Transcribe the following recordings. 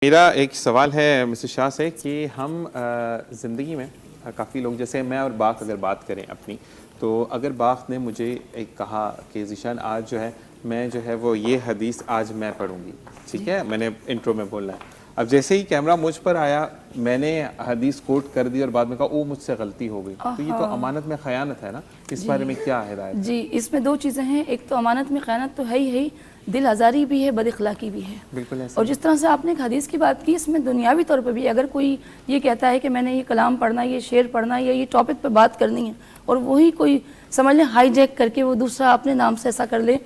میرا ایک سوال ہے مسٹر شاہ سے کہ ہم زندگی میں کافی لوگ جیسے میں اور باغ اگر بات کریں اپنی، تو اگر باغ نے مجھے ایک کہا کہ ذیشان آج جو ہے میں جو ہے وہ یہ حدیث آج میں پڑھوں گی، ٹھیک ہے، میں نے انٹرو میں بولنا ہے. اب جیسے ہی کیمرہ مجھ پر آیا میں نے حدیث کوٹ کر دی اور بعد میں کہا او مجھ سے غلطی ہو گئی، تو یہ تو امانت میں خیانت ہے نا. اس بارے میں کیا ہدایت؟ جی اس میں دو چیزیں ہیں، ایک تو امانت میں خیانت تو ہے ہی، دل آزاری بھی ہے، بد اخلاقی بھی ہے. بالکل ایسا. اور جس طرح سے آپ نے ایک حدیث کی بات کی، اس میں دنیاوی طور پہ بھی اگر کوئی یہ کہتا ہے کہ میں نے یہ کلام پڑھنا، یہ شعر پڑھنا یا یہ ٹاپک پہ بات کرنی ہے، اور وہی کوئی سمجھ لیں ہائی جیک کر کے وہ دوسرا اپنے نام سے ایسا کر لے،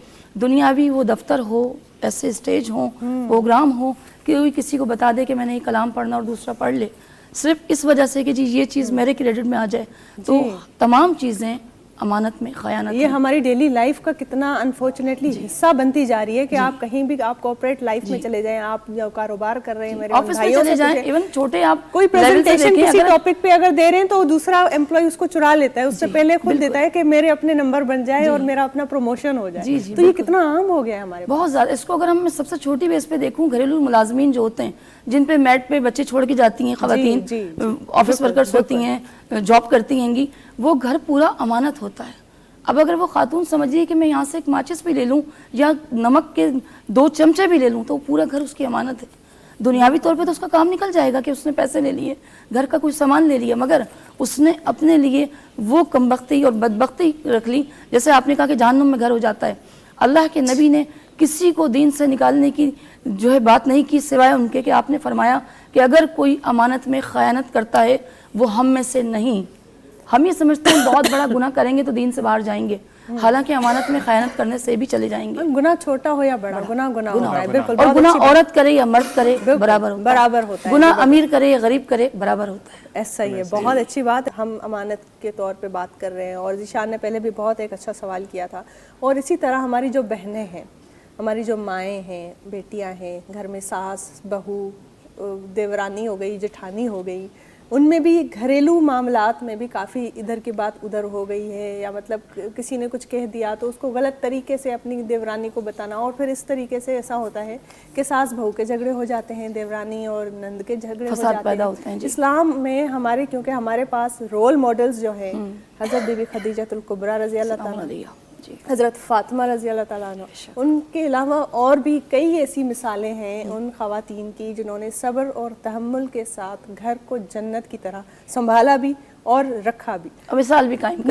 دنیاوی وہ دفتر ہو، ایسے اسٹیج ہوں، پروگرام ہو کہ کوئی کسی کو بتا دے کہ میں نے یہ کلام پڑھنا اور دوسرا پڑھ لے صرف اس وجہ سے کہ جی یہ چیز میرے کریڈٹ میں آ جائے، تو تمام چیزیں امانت میں خیانت. یہ ہماری ڈیلی لائف کا کتنا انفارچونیٹلی حصہ بنتی جا رہی ہے کہ آپ کہیں بھی آپ کارپوریٹ لائف میں چلے جائیں، آپ جو کاروبار کر رہے ہیں، میرے آفس میں چلے جائیں، ایون چھوٹے آپ کوئی پریزنٹیشن کسی ٹاپک پہ اگر دے رہے ہیں تو دوسرا امپلائی اس کو چرا لیتا ہے، اس سے پہلے خود دیتا ہے کہ میرے اپنے نمبر بن جائے اور میرا اپنا پروموشن ہو جائے. تو یہ کتنا عام ہو گیا ہے ہمارے بہت زیادہ. اس کو اگر ہم سب سے چھوٹی بیس پہ دیکھوں، گھریلو ملازمین جو ہوتے ہیں جن پہ میٹ پہ بچے چھوڑ کے جاتی ہیں خواتین، آفس ورکرز ہوتی ہیں، جاب کرتی ہیں گی، وہ گھر پورا امانت ہوتا ہے. اب اگر وہ خاتون سمجھیے کہ میں یہاں سے ایک ماچس بھی لے لوں یا نمک کے 2 چمچے بھی لے لوں تو پورا گھر اس کی امانت ہے. دنیاوی طور پہ تو اس کا کام نکل جائے گا کہ اس نے پیسے لے لیے، گھر کا کوئی سامان لے لیا، مگر اس نے اپنے لیے وہ کمبختی اور بدبختی رکھ لی. جیسے آپ نے کہا کہ جہنم میں گھر ہو جاتا ہے، اللہ کے نبی نے کسی کو دین سے نکالنے کی جو ہے بات نہیں کی سوائے ان کے کہ آپ نے فرمایا کہ اگر کوئی امانت میں خیانت کرتا ہے وہ ہم میں سے نہیں. ہم یہ سمجھتے ہیں بہت بڑا گناہ کریں گے تو دین سے باہر جائیں گے، حالانکہ امانت میں خیانت کرنے سے بھی چلے جائیں گے. گناہ چھوٹا ہو یا بڑا، گناہ ہوتا ہے. بالکل. اور گناہ عورت کرے یا مرد کرے برابر ہوتا ہے. گناہ امیر کرے یا غریب کرے برابر ہوتا ہے. ایسا ہی ہے. بہت اچھی بات. ہم امانت کے طور پہ بات کر رہے ہیں اور ذیشان نے پہلے بھی بہت ایک اچھا سوال کیا تھا. اور اسی طرح ہماری جو بہنیں ہیں، ہماری جو مائیں ہیں، بیٹیاں ہیں، گھر میں ساس بہو دیورانی ہو گئی، جٹھانی ہو گئی، ان میں بھی گھریلو معاملات میں بھی کافی ادھر کی بات ادھر ہو گئی ہے، یا مطلب کسی نے کچھ کہہ دیا تو اس کو غلط طریقے سے اپنی دیورانی کو بتانا، اور پھر اس طریقے سے ایسا ہوتا ہے کہ ساس بہو کے جھگڑے ہو جاتے ہیں، دیورانی اور نند کے جھگڑے ہو جاتے ہیں. اسلام میں ہمارے کیونکہ ہمارے پاس رول ماڈلز جو ہیں حضرت بی بی خدیجہ الکبریٰ رضی اللہ تعالیٰ، حضرت فاطمہ رضی اللہ تعالیٰ عنہ، ان کے علاوہ اور بھی کئی ایسی مثالیں ہیں ان خواتین کی جنہوں نے صبر اور تحمل کے ساتھ گھر کو جنت کی طرح سنبھالا بھی اور رکھا بھی، مثال بھی قائم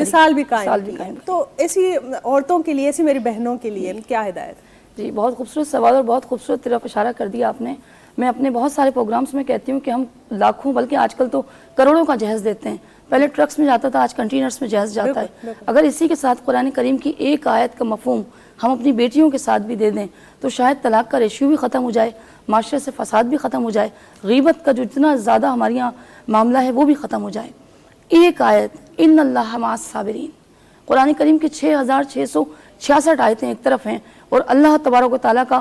کی. تو ایسی عورتوں کے لیے، ایسی میری بہنوں کے لیے کیا ہدایت؟ جی بہت خوبصورت سوال اور بہت خوبصورت طرف اشارہ کر دیا آپ نے. میں اپنے بہت سارے پروگرامز میں کہتی ہوں کہ ہم لاکھوں بلکہ آج کل تو کروڑوں کا جہیز دیتے ہیں. پہلے ٹرکس میں جاتا تھا، آج کنٹینرز میں جہیز جاتا ہے. اگر اسی کے ساتھ قرآن کریم کی ایک آیت کا مفہوم ہم اپنی بیٹیوں کے ساتھ بھی دے دیں تو شاید طلاق کا ریشیو بھی ختم ہو جائے، معاشرے سے فساد بھی ختم ہو جائے، غیبت کا جو اتنا زیادہ ہمارے یہاں معاملہ ہے وہ بھی ختم ہو جائے. ایک آیت ان اللہ مع الصابرین، قرآن کریم کی 6666 آیتیں ایک طرف ہیں اور اللہ تبارک و تعالیٰ کا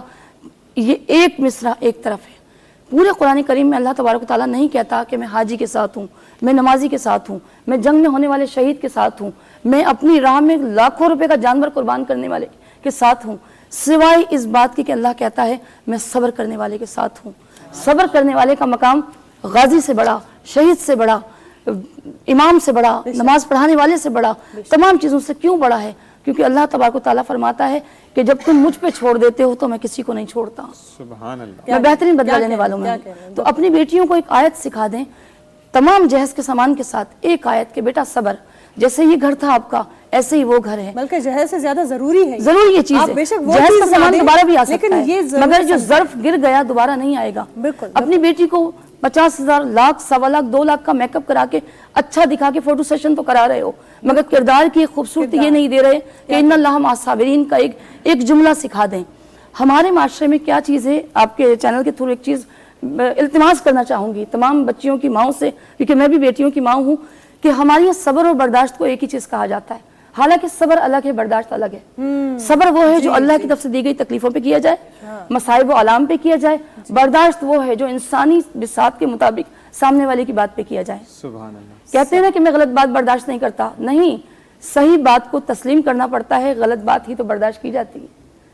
یہ ایک مصرع ایک طرف ہے. پورے قرآن کریم میں اللہ تبارک و تعالیٰ نہیں کہتا کہ میں حاجی کے ساتھ ہوں، میں نمازی کے ساتھ ہوں، میں جنگ میں ہونے والے شہید کے ساتھ ہوں، میں اپنی راہ میں لاکھوں روپے کا جانور قربان کرنے والے کے ساتھ ہوں، سوائے اس بات کی کہ اللہ کہتا ہے میں صبر کرنے والے کے ساتھ ہوں. صبر کرنے والے کا مقام غازی سے بڑا، شہید سے بڑا، امام سے بڑا، نماز پڑھانے والے سے بڑا، تمام چیزوں سے کیوں بڑا ہے؟ کیونکہ اللہ تبارک و تعالیٰ فرماتا ہے کہ جب تم مجھ پہ چھوڑ دیتے ہو تو میں کسی کو نہیں چھوڑتا. سبحان اللہ. میں بہترین بدلہ لینے والوں میں. تو اپنی بیٹیوں کو ایک آیت سکھا دیں تمام جہیز کے سامان کے ساتھ، ایک آیت کہ بیٹا صبر، جیسے یہ گھر تھا آپ کا ایسے ہی وہ گھر ہے. بلکہ جہیز سے زیادہ ضروری ہے یہ چیز ہے. جہیز کا سامان دوبارہ بھی آ سکتا ہے مگر جو ظرف گر گیا دوبارہ نہیں آئے گا. اپنی بیٹی کو 50,000 لاکھ 1.25 لاکھ 2 لاکھ کا میک اپ کرا کے اچھا دکھا کے فوٹو سیشن تو کرا رہے ہو مگر کردار کی خوبصورتی یہ نہیں دے رہے کہ ان اللہ مع الصابرین کا ایک جملہ سکھا دیں. ہمارے معاشرے میں کیا چیز ہے، آپ کے چینل کے تھرو ایک چیز التماس کرنا چاہوں گی تمام بچیوں کی ماؤں سے، کیونکہ میں بھی بیٹیوں کی ماں ہوں، کہ ہماری صبر اور برداشت کو ایک ہی چیز کہا جاتا ہے. حالانکہ صبر الگ ہے، برداشت الگ ہے. صبر وہ ہے جو اللہ کی طرف سے دی گئی تکلیفوں پہ کیا جائے، مصائب و آلام پہ کیا جائے. برداشت وہ ہے جو انسانی بساط کے مطابق سامنے والے کی بات پہ کیا جائے. سبحان اللہ. کہتے ہیں نا کہ میں غلط بات برداشت نہیں کرتا، نہیں، صحیح بات کو تسلیم کرنا پڑتا ہے، غلط بات ہی تو برداشت کی جاتی ہے.